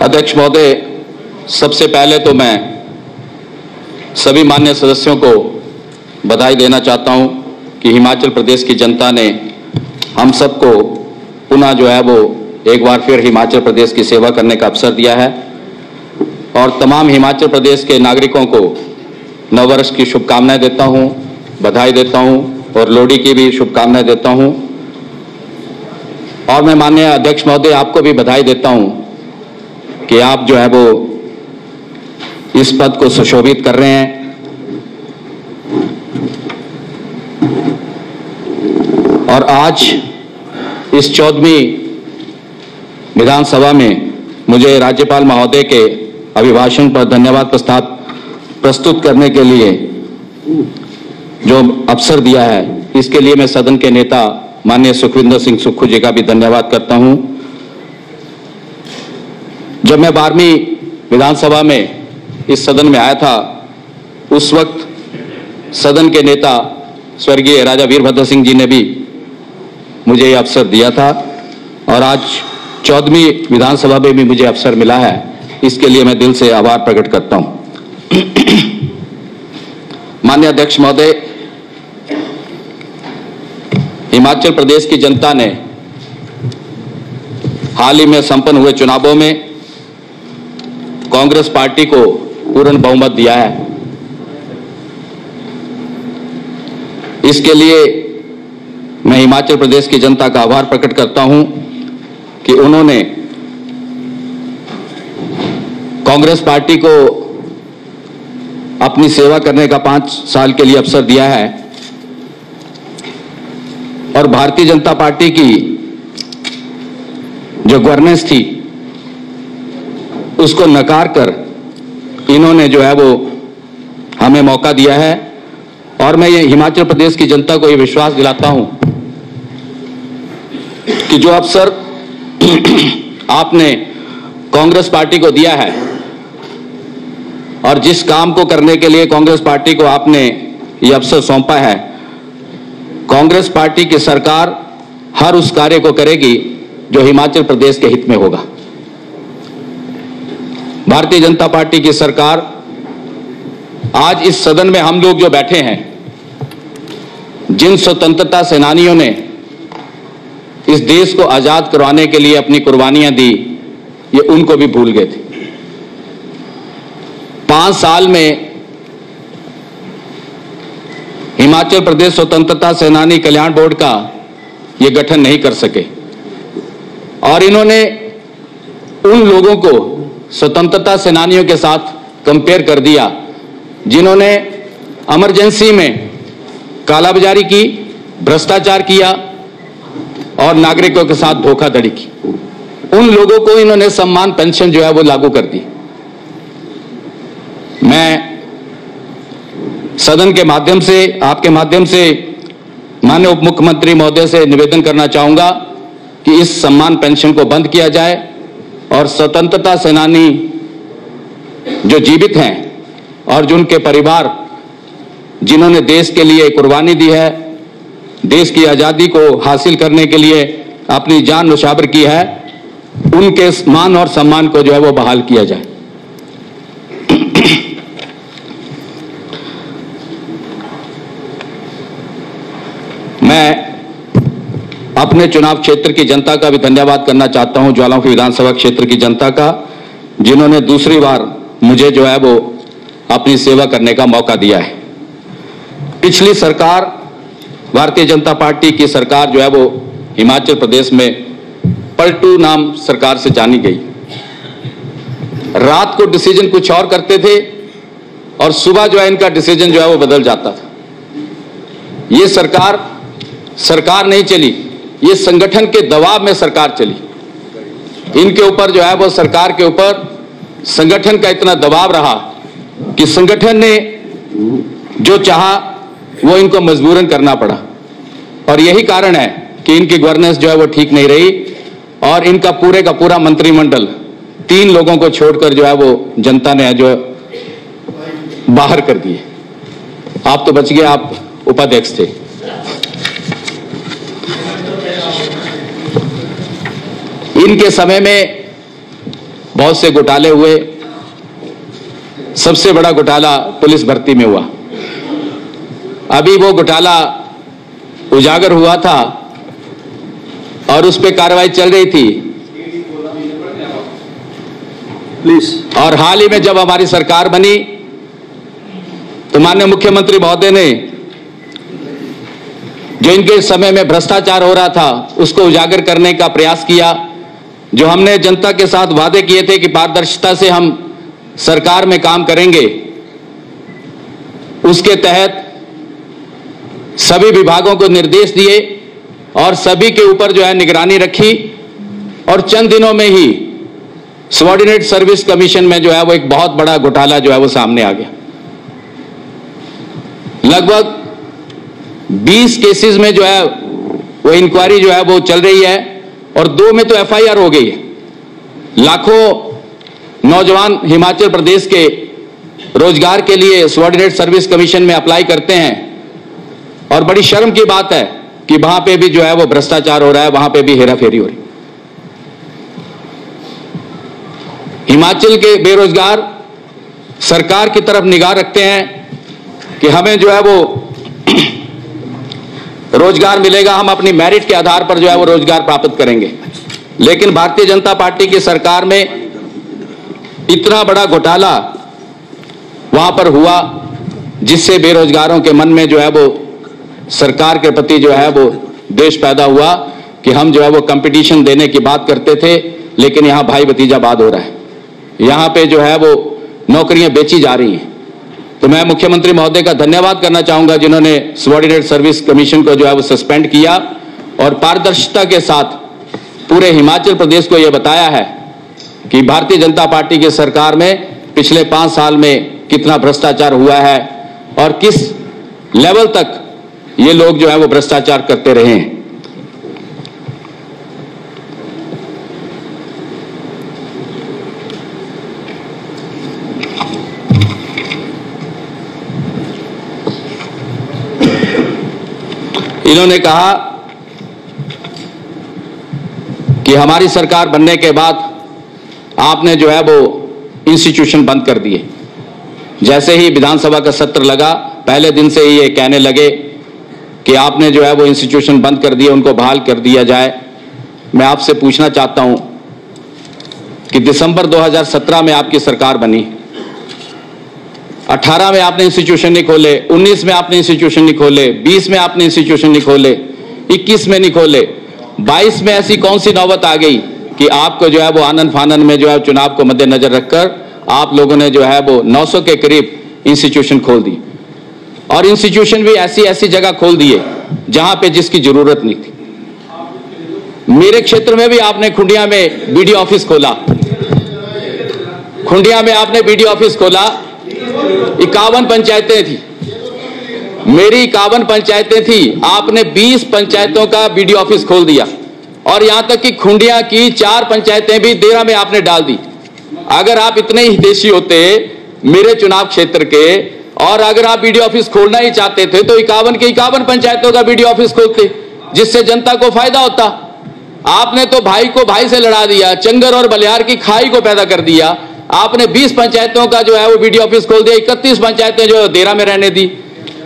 अध्यक्ष महोदय, सबसे पहले तो मैं सभी माननीय सदस्यों को बधाई देना चाहता हूं कि हिमाचल प्रदेश की जनता ने हम सबको पुनः जो है वो एक बार फिर हिमाचल प्रदेश की सेवा करने का अवसर दिया है और तमाम हिमाचल प्रदेश के नागरिकों को नववर्ष की शुभकामनाएं देता हूं, बधाई देता हूं और लोहड़ी की भी शुभकामनाएं देता हूं। और मैं माननीय अध्यक्ष महोदय आपको भी बधाई देता हूं कि आप जो है वो इस पद को सुशोभित कर रहे हैं। और आज इस 14वीं विधानसभा में मुझे राज्यपाल महोदय के अभिभाषण पर धन्यवाद प्रस्ताव प्रस्तुत करने के लिए जो अवसर दिया है, इसके लिए मैं सदन के नेता माननीय सुखविंदर सिंह सुक्खू जी का भी धन्यवाद करता हूं। जब मैं 12वीं विधानसभा में इस सदन में आया था, उस वक्त सदन के नेता स्वर्गीय राजा वीरभद्र सिंह जी ने भी मुझे यह अवसर दिया था और आज 14वीं विधानसभा में भी मुझे अवसर मिला है। इसके लिए मैं दिल से आभार प्रकट करता हूं। माननीय अध्यक्ष महोदय, हिमाचल प्रदेश की जनता ने हाल ही में संपन्न हुए चुनावों में कांग्रेस पार्टी को पूर्ण बहुमत दिया है। इसके लिए मैं हिमाचल प्रदेश की जनता का आभार प्रकट करता हूं कि उन्होंने कांग्रेस पार्टी को अपनी सेवा करने का 5 साल के लिए अवसर दिया है और भारतीय जनता पार्टी की जो गवर्नेंस थी उसको नकार कर इन्होंने जो है वो हमें मौका दिया है। और मैं ये हिमाचल प्रदेश की जनता को ये विश्वास दिलाता हूं कि जो अवसर आपने कांग्रेस पार्टी को दिया है और जिस काम को करने के लिए कांग्रेस पार्टी को आपने ये अवसर सौंपा है, कांग्रेस पार्टी की सरकार हर उस कार्य को करेगी जो हिमाचल प्रदेश के हित में होगा। भारतीय जनता पार्टी की सरकार आज इस सदन में हम लोग जो बैठे हैं, जिन स्वतंत्रता सेनानियों ने इस देश को आजाद करवाने के लिए अपनी कुर्बानियां दी, ये उनको भी भूल गए थे। 5 साल में हिमाचल प्रदेश स्वतंत्रता सेनानी कल्याण बोर्ड का ये गठन नहीं कर सके और इन्होंने उन लोगों को स्वतंत्रता सेनानियों के साथ कंपेयर कर दिया जिन्होंने इमरजेंसी में कालाबाजारी की, भ्रष्टाचार किया और नागरिकों के साथ धोखाधड़ी की। उन लोगों को इन्होंने सम्मान पेंशन जो है वो लागू कर दी। मैं सदन के माध्यम से, आपके माध्यम से माननीय उप मुख्यमंत्री महोदय से निवेदन करना चाहूंगा कि इस सम्मान पेंशन को बंद किया जाए और स्वतंत्रता सेनानी जो जीवित हैं और जो उनके परिवार जिन्होंने देश के लिए कुर्बानी दी है, देश की आजादी को हासिल करने के लिए अपनी जान न्योछावर की है, उनके मान और सम्मान को जो है वो बहाल किया जाए। मैं अपने चुनाव क्षेत्र की जनता का भी धन्यवाद करना चाहता हूं, ज्वालामुखी विधानसभा क्षेत्र की जनता का, जिन्होंने दूसरी बार मुझे जो है वो अपनी सेवा करने का मौका दिया है। पिछली सरकार, भारतीय जनता पार्टी की सरकार जो है वो हिमाचल प्रदेश में पलटू नाम सरकार से जानी गई। रात को डिसीजन कुछ और करते थे और सुबह जो है इनका डिसीजन जो है वो बदल जाता था। ये सरकार नहीं चली, ये संगठन के दबाव में सरकार चली। इनके ऊपर जो है वो सरकार के ऊपर संगठन का इतना दबाव रहा कि संगठन ने जो चाहा वो इनको मजबूरन करना पड़ा और यही कारण है कि इनकी गवर्नेंस जो है वो ठीक नहीं रही और इनका पूरे का पूरा मंत्रिमंडल 3 लोगों को छोड़कर जो है वो जनता ने जो बाहर कर दिए। आप तो बच गए, आप उपाध्यक्ष थे। इनके समय में बहुत से घोटाले हुए। सबसे बड़ा घोटाला पुलिस भर्ती में हुआ। अभी वो घोटाला उजागर हुआ था और उस पर कार्रवाई चल रही थी। प्लीज। और हाल ही में जब हमारी सरकार बनी तो माननीय मुख्यमंत्री महोदय ने जो इनके समय में भ्रष्टाचार हो रहा था उसको उजागर करने का प्रयास किया। जो हमने जनता के साथ वादे किए थे कि पारदर्शिता से हम सरकार में काम करेंगे, उसके तहत सभी विभागों को निर्देश दिए और सभी के ऊपर जो है निगरानी रखी और चंद दिनों में ही सबऑर्डिनेट सर्विस कमीशन में जो है वो एक बहुत बड़ा घोटाला जो है वो सामने आ गया। लगभग 20 केसेस में जो है वो इंक्वायरी जो है वो चल रही है और 2 में तो एफआईआर हो गई है। लाखों नौजवान हिमाचल प्रदेश के रोजगार के लिए सबऑर्डिनेट सर्विस कमीशन में अप्लाई करते हैं और बड़ी शर्म की बात है कि वहां पे भी जो है वो भ्रष्टाचार हो रहा है, वहां पे भी हेराफेरी हो रही है। हिमाचल के बेरोजगार सरकार की तरफ निगाह रखते हैं कि हमें जो है वो रोजगार मिलेगा, हम अपनी मेरिट के आधार पर जो है वो रोजगार प्राप्त करेंगे। लेकिन भारतीय जनता पार्टी की सरकार में इतना बड़ा घोटाला वहां पर हुआ जिससे बेरोजगारों के मन में जो है वो सरकार के प्रति जो है वो देश पैदा हुआ कि हम जो है वो कंपटीशन देने की बात करते थे, लेकिन यहां भाई भतीजावाद हो रहा है। यहां पे जो है वो नौकरियां बेची जा रही हैं। तो मैं मुख्यमंत्री महोदय का धन्यवाद करना चाहूंगा जिन्होंने सबऑर्डिनेट सर्विस कमीशन को जो है वो सस्पेंड किया और पारदर्शिता के साथ पूरे हिमाचल प्रदेश को यह बताया है कि भारतीय जनता पार्टी की सरकार में पिछले 5 साल में कितना भ्रष्टाचार हुआ है और किस लेवल तक ये लोग जो है वो भ्रष्टाचार करते रहे हैं। इन्होंने कहा कि हमारी सरकार बनने के बाद आपने जो है वो इंस्टीट्यूशन बंद कर दिए। जैसे ही विधानसभा का सत्र लगा पहले दिन से ही ये कहने लगे कि आपने जो है वो इंस्टीट्यूशन बंद कर दिए, उनको बहाल कर दिया जाए। मैं आपसे पूछना चाहता हूं कि दिसंबर 2017 में आपकी सरकार बनी, 18 में आपने इंस्टीट्यूशन नहीं खोले, 19 में आपने इंस्टीट्यूशन नहीं खोले, 20 में आपने इंस्टीट्यूशन नहीं खोले, 21 में नहीं खोले, 22 में ऐसी कौन सी नौबत आ गई कि आपको जो है वो आनन फानन में जो है चुनाव को मद्देनजर रखकर आप लोगों ने जो है वो 900 के करीब इंस्टीट्यूशन खोल दी और इंस्टीट्यूशन भी ऐसी ऐसी जगह खोल दिए जहां पे जिसकी जरूरत नहीं थी। मेरे क्षेत्र में भी आपने खुंडिया में बीडीओ ऑफिस खोला, खुंडिया में आपने बीडीओ ऑफिस खोला। 51 पंचायतें थी, मेरी 51 पंचायतें थी, आपने 20 पंचायतों का बीडीओ ऑफिस खोल दिया और यहां तक कि खुंडिया की 4 पंचायतें भी देरा में आपने डाल दी। अगर आप इतने ही हितैषी होते मेरे चुनाव क्षेत्र के और अगर आप बीडीओ ऑफिस खोलना ही चाहते थे तो 51 की 51 पंचायतों का बीडीओ ऑफिस खोलते जिससे जनता को फायदा होता। आपने तो भाई को भाई से लड़ा दिया, चंगर और बलिहार की खाई को पैदा कर दिया। आपने 20 पंचायतों का जो है वो बीडीओ ऑफिस खोल दिया, 31 पंचायतें जो देरा में रहने दी।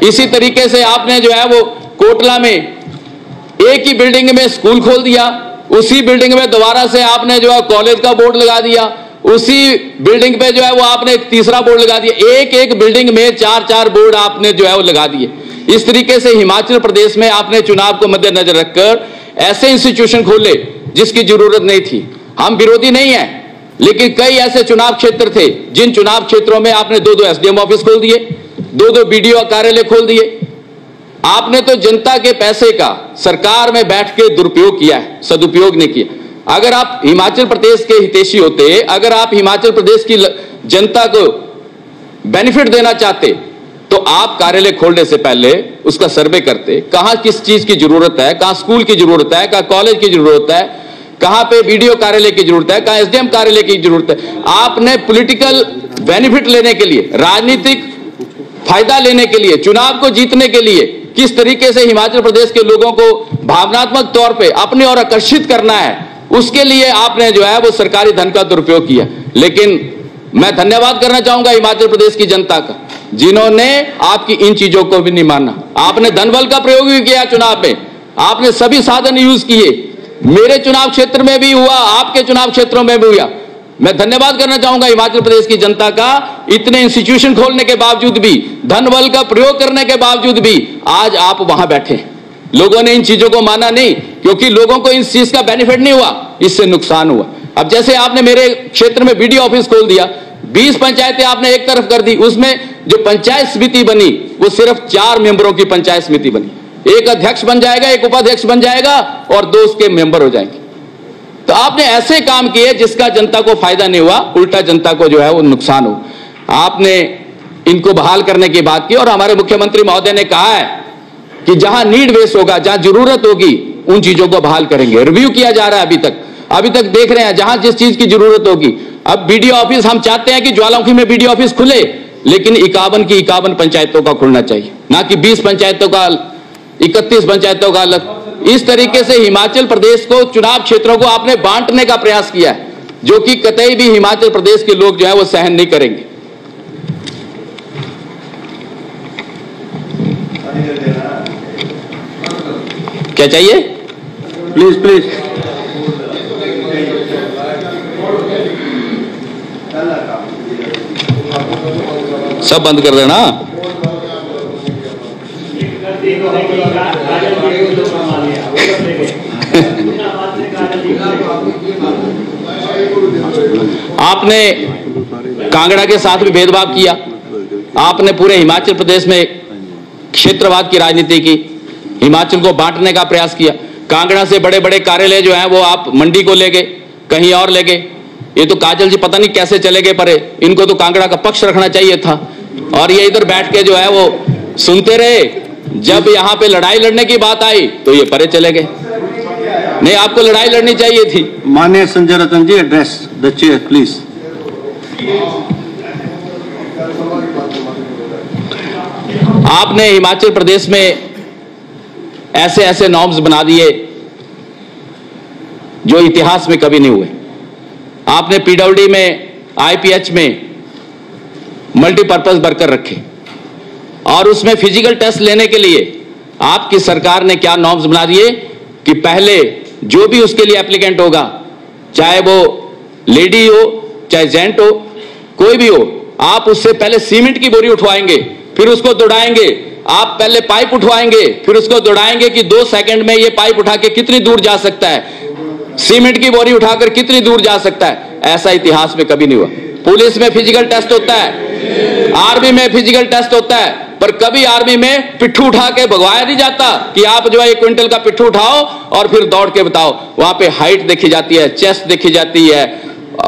इसी तरीके से आपने जो है वो कोटला में एक ही बिल्डिंग में स्कूल खोल दिया, उसी बिल्डिंग में दोबारा से आपने जो है कॉलेज का बोर्ड लगा दिया, उसी बिल्डिंग पे जो है वो आपने एक तीसरा बोर्ड लगा दिया। एक एक बिल्डिंग में 4-4 बोर्ड आपने जो है वो लगा दिए। इस तरीके से हिमाचल प्रदेश में आपने चुनाव को मद्देनजर रखकर ऐसे इंस्टीट्यूशन खोले जिसकी जरूरत नहीं थी। हम विरोधी नहीं है, लेकिन कई ऐसे चुनाव क्षेत्र थे जिन चुनाव क्षेत्रों में आपने 2-2 एसडीएम ऑफिस खोल दिए, 2-2 बीडीओ कार्यालय खोल दिए। आपने तो जनता के पैसे का सरकार में बैठ के दुरुपयोग किया है, सदुपयोग नहीं किया। अगर आप हिमाचल प्रदेश के हितैषी होते, अगर आप हिमाचल प्रदेश की जनता को बेनिफिट देना चाहते तो आप कार्यालय खोलने से पहले उसका सर्वे करते, कहां किस चीज की जरूरत है, कहां स्कूल की जरूरत है, कहां कॉलेज की जरूरत है, कहां पे बीडीओ कार्यालय की जरूरत है, कहां एसडीएम कार्यालय की जरूरत है। आपने पॉलिटिकल बेनिफिट लेने के लिए, राजनीतिक फायदा लेने के लिए, चुनाव को जीतने के लिए किस तरीके से हिमाचल प्रदेश के लोगों को भावनात्मक तौर पे अपने और आकर्षित करना है, उसके लिए आपने जो है वो सरकारी धन का दुरुपयोग किया। लेकिन मैं धन्यवाद करना चाहूंगा हिमाचल प्रदेश की जनता का, जिन्होंने आपकी इन चीजों को भी नहीं माना। आपने धनबल का प्रयोग भी किया चुनाव में, आपने सभी साधन यूज किए, मेरे चुनाव क्षेत्र में भी हुआ, आपके चुनाव क्षेत्रों में भी हुआ। मैं धन्यवाद करना चाहूंगा हिमाचल प्रदेश की जनता का, इतने इंस्टीट्यूशन खोलने के बावजूद भी, धनबल का प्रयोग करने के बावजूद भी आज आप वहां बैठे। लोगों ने इन चीजों को माना नहीं, क्योंकि लोगों को इस चीज का बेनिफिट नहीं हुआ, इससे नुकसान हुआ। अब जैसे आपने मेरे क्षेत्र में बीडीओ ऑफिस खोल दिया, 20 पंचायतें आपने एक तरफ कर दी, उसमें जो पंचायत समिति बनी वो सिर्फ 4 मेंबरों की पंचायत समिति बनी, एक अध्यक्ष बन जाएगा, एक उपाध्यक्ष बन जाएगा और 2 उसके मेंबर हो जाएंगे। तो आपने ऐसे काम किए जिसका जनता को फायदा नहीं हुआ, उल्टा जनता को जो है वो नुकसान हो। आपने इनको बहाल करने की बात की और हमारे मुख्यमंत्री महोदय ने कहा है कि जहां नीड बेस होगा, जहां जरूरत होगी, उन चीजों को बहाल करेंगे। रिव्यू किया जा रहा है, अभी तक देख रहे हैं जहां जिस चीज की जरूरत होगी। अब बीडीओ ऑफिस हम चाहते हैं कि ज्वालामुखी में बीडीओ ऑफिस खुले, लेकिन 51 की 51 पंचायतों का खुलना चाहिए, ना कि 20 पंचायतों का, 31 पंचायतों का अलग। इस तरीके से हिमाचल प्रदेश को, चुनाव क्षेत्रों को आपने बांटने का प्रयास किया है, जो कि कतई भी हिमाचल प्रदेश के लोग जो है वो सहन नहीं करेंगे। क्या चाहिए? Please please. सब बंद कर देना। आपने कांगड़ा के साथ भी भेदभाव किया, आपने पूरे हिमाचल प्रदेश में क्षेत्रवाद की राजनीति की, हिमाचल को बांटने का प्रयास किया। कांगड़ा से बड़े बड़े कार्यालय जो हैं वो आप मंडी को ले गए, कहीं और ले गए। ये तो काजल जी पता नहीं कैसे चले गए परे, इनको तो कांगड़ा का पक्ष रखना चाहिए था, और ये इधर बैठ के जो है वो सुनते रहे। जब यहां पे लड़ाई लड़ने की बात आई तो ये परे चले गए। नहीं, आपको लड़ाई लड़नी चाहिए थी। माननीय संजय रतन जी, एड्रेस द चेयर प्लीज। आपने हिमाचल प्रदेश में ऐसे ऐसे नॉर्म्स बना दिए जो इतिहास में कभी नहीं हुए। आपने पीडब्ल्यूडी में, आईपीएच में मल्टीपर्पज वर्कर रखे, और उसमें फिजिकल टेस्ट लेने के लिए आपकी सरकार ने क्या नॉर्म्स बना दिए कि पहले जो भी उसके लिए एप्लीकेंट होगा, चाहे वो लेडी हो चाहे जेंट हो, कोई भी हो, आप उससे पहले सीमेंट की बोरी उठवाएंगे, फिर उसको दौड़ाएंगे। आप पहले पाइप उठवाएंगे, फिर उसको दौड़ाएंगे कि 2 सेकंड में ये पाइप उठा के कितनी दूर जा सकता है, सीमेंट की बोरी उठाकर कितनी दूर जा सकता है। ऐसा इतिहास में कभी नहीं हुआ। पुलिस में फिजिकल टेस्ट होता है, आर्मी में फिजिकल टेस्ट होता है, पर कभी आर्मी में पिट्ठू उठा के भगवाया नहीं जाता कि आप जो है 1 क्विंटल का पिट्ठू उठाओ और फिर दौड़ के बताओ। वहां पे हाइट देखी जाती है, चेस्ट देखी जाती है,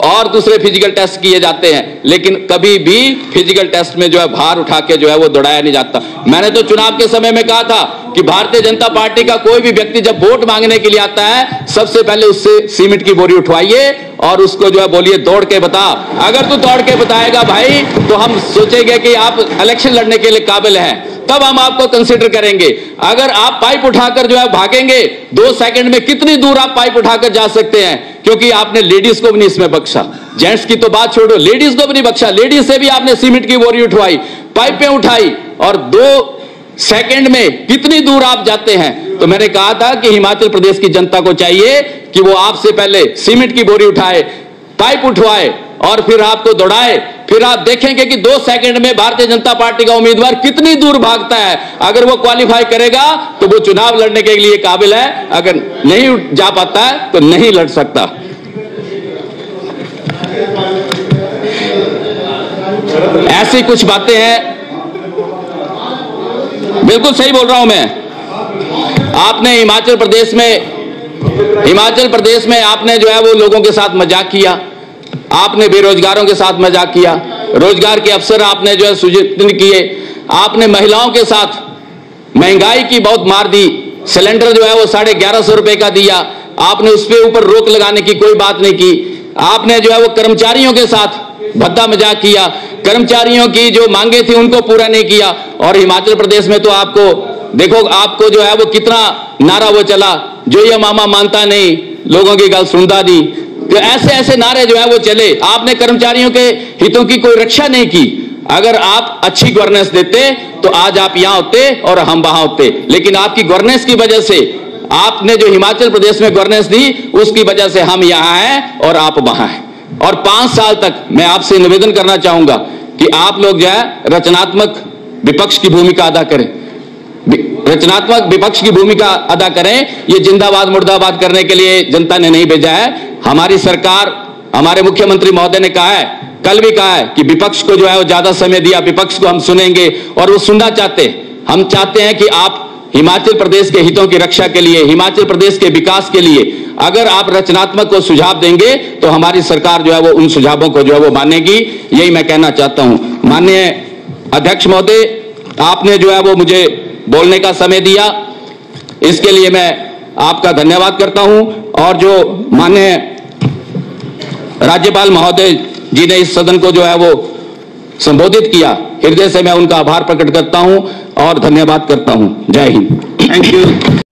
और दूसरे फिजिकल टेस्ट किए जाते हैं, लेकिन कभी भी फिजिकल टेस्ट में जो है भार उठा के जो है वो दौड़ाया नहीं जाता। मैंने तो चुनाव के समय में कहा था कि भारतीय जनता पार्टी का कोई भी व्यक्ति जब वोट मांगने के लिए आता है, सबसे पहले उससे सीमेंट की बोरी उठवाइए और उसको जो है बोलिए दौड़ के बता। अगर तू दौड़ के बताएगा भाई, तो हम सोचेंगे कि आप इलेक्शन लड़ने के लिए काबिल हैं, तब हम आपको कंसिडर करेंगे। अगर आप पाइप उठाकर जो है भागेंगे, 2 सेकंड में कितनी दूर आप पाइप उठाकर जा सकते हैं, क्योंकि आपने लेडीज को भी नहीं इसमें बख्शा। जेंट्स की तो बात छोड़ो, लेडीज को भी नहीं बख्शा। लेडीज से भी आपने सीमेंट की बोरी उठवाई, पाइपें उठाई, और 2 सेकंड में कितनी दूर आप जाते हैं। तो मैंने कहा था कि हिमाचल प्रदेश की जनता को चाहिए कि वो आपसे पहले सीमेंट की बोरी उठाए, पाइप उठवाए और फिर आपको दौड़ाए। फिर आप देखेंगे कि 2 सेकंड में भारतीय जनता पार्टी का उम्मीदवार कितनी दूर भागता है। अगर वो क्वालिफाई करेगा तो वो चुनाव लड़ने के लिए काबिल है, अगर नहीं जा पाता है तो नहीं लड़ सकता। ऐसी कुछ बातें हैं। बिल्कुल सही बोल रहा हूं मैं। आपने हिमाचल प्रदेश में आपने जो है वो लोगों के साथ मजाक किया, आपने बेरोजगारों के साथ मजाक किया, रोजगार के अवसर आपने जो है सृजित किए, आपने महिलाओं के साथ महंगाई की बहुत मार दी। सिलेंडर जो है वो 1150 रुपए का दिया, आपने उस पर ऊपर रोक लगाने की कोई बात नहीं की। आपने जो है वो कर्मचारियों के साथ भद्दा मजाक किया, कर्मचारियों की जो मांगे थी उनको पूरा नहीं किया। और हिमाचल प्रदेश में तो आपको देखो, आपको जो है वो कितना नारा वो चला, जो ये मामा मानता नहीं, लोगों की गल सुनता दी। तो ऐसे ऐसे नारे जो है वो चले। आपने कर्मचारियों के हितों की कोई रक्षा नहीं की। अगर आप अच्छी गवर्नेंस देते तो आज आप यहां होते और हम वहां होते, लेकिन आपकी गवर्नेंस की वजह से, आपने जो हिमाचल प्रदेश में गवर्नेंस दी उसकी वजह से हम यहां हैं और आप वहां हैं। और 5 साल तक मैं आपसे निवेदन करना चाहूंगा कि आप लोग जो है रचनात्मक विपक्ष की भूमिका अदा करें, रचनात्मक विपक्ष की भूमिका अदा करें। ये जिंदाबाद मुर्दाबाद करने के लिए जनता ने नहीं भेजा है। हमारी सरकार, हमारे मुख्यमंत्री महोदय ने कहा है, कल भी कहा है कि विपक्ष को जो है वो ज्यादा समय दिया, विपक्ष को हम सुनेंगे और वो सुनना चाहते हैं। हम चाहते हैं कि आप हिमाचल प्रदेश के हितों की रक्षा के लिए, हिमाचल प्रदेश के विकास के लिए अगर आप रचनात्मक को सुझाव देंगे तो हमारी सरकार जो है वो उन सुझावों को जो है वो मानेगी। यही मैं कहना चाहता हूं। माननीय अध्यक्ष महोदय, आपने जो है वो मुझे बोलने का समय दिया, इसके लिए मैं आपका धन्यवाद करता हूं। और जो माननीय राज्यपाल महोदय जी ने इस सदन को जो है वो संबोधित किया, हृदय से मैं उनका आभार प्रकट करता हूं और धन्यवाद करता हूं। जय हिंद। Thank you.